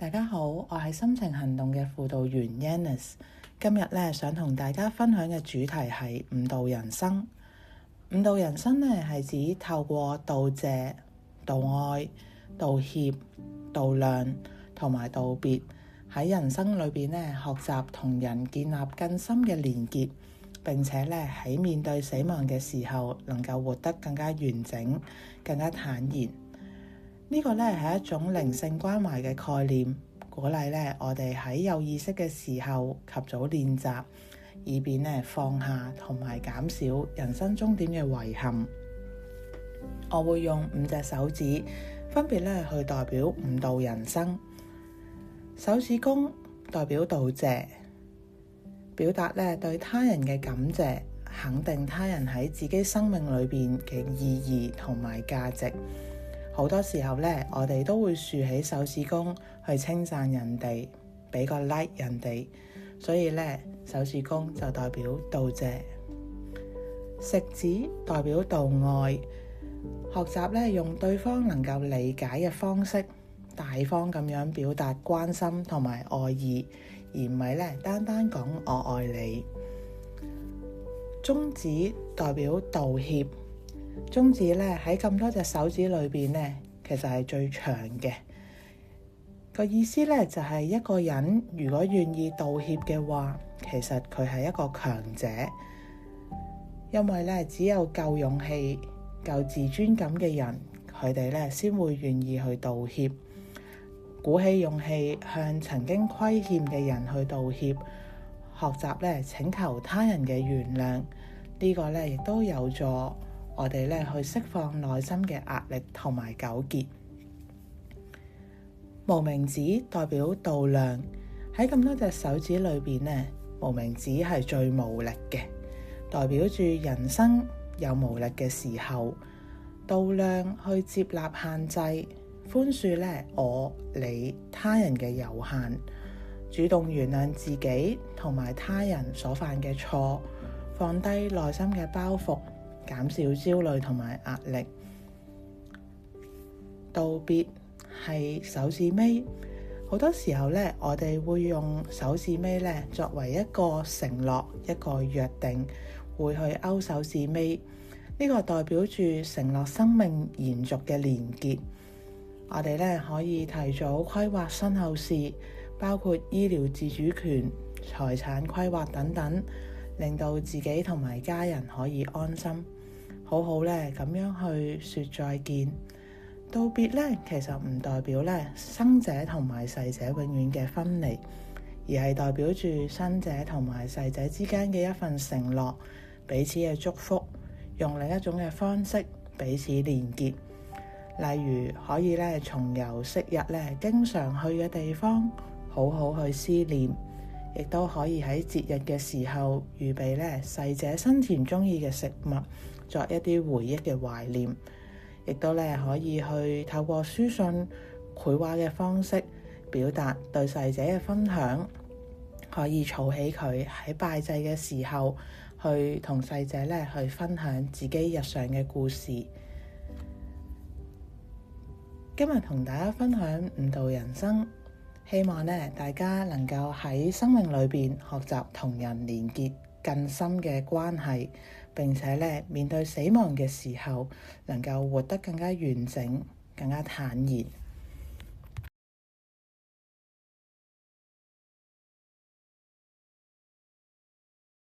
大家好，我係心情行動嘅輔導員 Yannis。今日咧想同大家分享嘅主題係悟道人生。悟道人生咧係指透過道謝、道愛、道歉、道諒同埋道別，喺人生裏邊咧學習同人建立更深嘅連結，並且咧喺面對死亡嘅時候，能夠活得更加完整、更加坦然。呢個咧係一種靈性關懷嘅概念，鼓勵咧我哋喺有意識嘅時候及早練習，以便咧放下同埋減少人生終點嘅遺憾。我會用5隻手指，分別咧去代表悟道人生。手指公代表道謝，表達咧對他人嘅感謝，肯定他人喺自己生命裏邊嘅意義同埋價值。好多時候咧，我哋都會豎起手指公去稱讚人哋，俾個 like 人哋，所以咧手指公就代表道謝。食指代表道愛，學習咧用對方能夠理解嘅方式，大方咁樣表達關心同埋愛意，而唔係咧單單講我愛你。中指代表道歉。中指咧喺咁多隻手指裏邊咧，其實係最長嘅。個意思咧就係一個人如果願意道歉嘅話，其實佢係一個強者，因為咧只有夠勇氣、夠自尊感嘅人，佢哋咧先會願意去道歉，鼓起勇氣向曾經虧欠嘅人去道歉，學習咧請求他人嘅原諒。呢個咧亦都有助我哋咧去釋放內心嘅壓力同埋糾結。無名指代表度量，喺咁多隻手指裏邊咧，無名指係最無力嘅，代表住人生有無力嘅時候，度量去接納限制，寬恕咧我、你、他人嘅有限，主動原諒自己同埋他人所犯嘅錯，放低內心嘅包袱，減少焦慮同埋壓力。道別係手指尾，好多時候咧，我哋會用手指尾咧作為一個承諾、一個約定，會去勾手指尾。呢個代表住承諾生命延續嘅連結。我哋咧可以提早規劃身後事，包括醫療自主權、財產規劃等等，令到自己同埋家人可以安心。好好咧咁樣去說再見。道別咧其實唔代表咧生者同埋逝者永遠嘅分離，而係代表住生者同埋逝者之間嘅一份承諾，彼此嘅祝福，用另一種嘅方式彼此連結。例如可以咧重遊昔日咧經常去嘅地方，好好去思念，亦都可以喺節日嘅時候預備咧逝者生前中意嘅食物，作一啲回憶嘅懷念，亦都咧可以去透過書信、繪畫嘅方式表達對逝者嘅分享，可以儲起佢喺拜祭嘅時候去同逝者咧去分享自己日常嘅故事。今日同大家分享悟道人生，希望咧大家能夠喺生命裏邊學習同人連結更深嘅關係，並且咧面對死亡嘅時候，能夠活得更加完整、更加坦然。